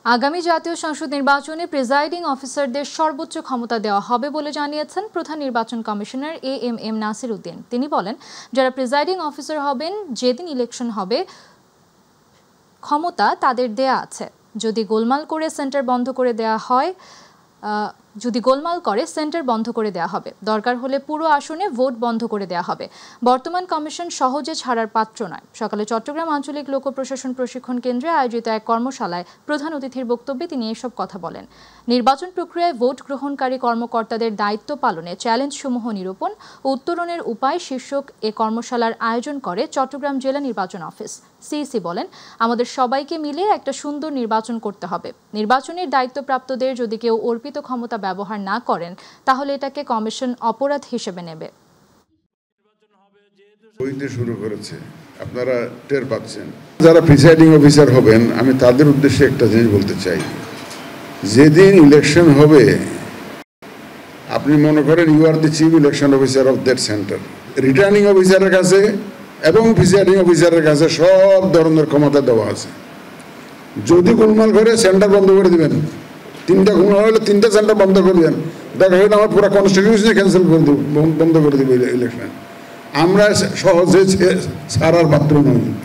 আগামী জাতীয় সংসদ নির্বাচনে প্রিজাইডিং অফিসারদের সর্বোচ্চ ক্ষমতা দেওয়া হবে বলে জানিয়েছেন প্রধান নির্বাচন কমিশনার এএমএম নাসির উদ্দিন। তিনি বলেন, যারা প্রিজাইডিং অফিসার হবেন যেদিন ইলেকশন হবে ক্ষমতা তাদের দেয়া আছে। যদি গোলমাল করে সেন্টার বন্ধ করে দেয়া হবে, দরকার হলে পুরো আসনে ভোট বন্ধ করে দেয়া হবে। বর্তমান কমিশন সহজে ছাড়ার পাত্র নয়। সকালে চট্টগ্রাম আঞ্চলিক লোক প্রশাসন প্রশিক্ষণ কেন্দ্রে আয়োজিত এক কর্মশালায় প্রধান অতিথির বক্তব্যে তিনি এসব কথা বলেন। নির্বাচন প্রক্রিয়ায় ভোট গ্রহণকারী কর্মকর্তাদের দায়িত্ব পালনে চ্যালেঞ্জসমূহ নিরূপণ ও উত্তরণের উপায় শীর্ষক এ কর্মশালার আয়োজন করে চট্টগ্রাম জেলা নির্বাচন অফিস। সিইসি বলেন, আমাদের সবাইকে মিলে একটা সুন্দর নির্বাচন করতে হবে। নির্বাচনের দায়িত্বপ্রাপ্তদের যদি কেউ অর্পিত ক্ষমতা ব্যবহার না করেন তাহলে এটাকে কমিশন অপরাধ হিসেবে নেবে। শুরু করেছে, আপনারা টের পাচ্ছেন। যারা প্রিসাইডিং অফিসার হবেন, আমি তাদের উদ্দেশ্যে একটা জিনিস বলতে চাই। যেদিন ইলেকশন হবে, আপনি মনে করেন you are the chief election officer of that centre. Returning অফিসারের কাছে এবং প্রিসাইডিং অফিসারের কাছে সব ধরনের ক্ষমতা দেওয়া আছে। যদি গোলমাল করে সেন্টার বন্ধ করে দিবেন, তিনটা গোলমাল হলে তিনটা সেন্টার বন্ধ করে দেবেন। দেখা গেল আমার পুরো কনস্টিটিউশনে ক্যান্সেল করে দেব, বন্ধ করে দেবো ইলেকশন। আমরা সহজে ছাড়ার পাত্র নই।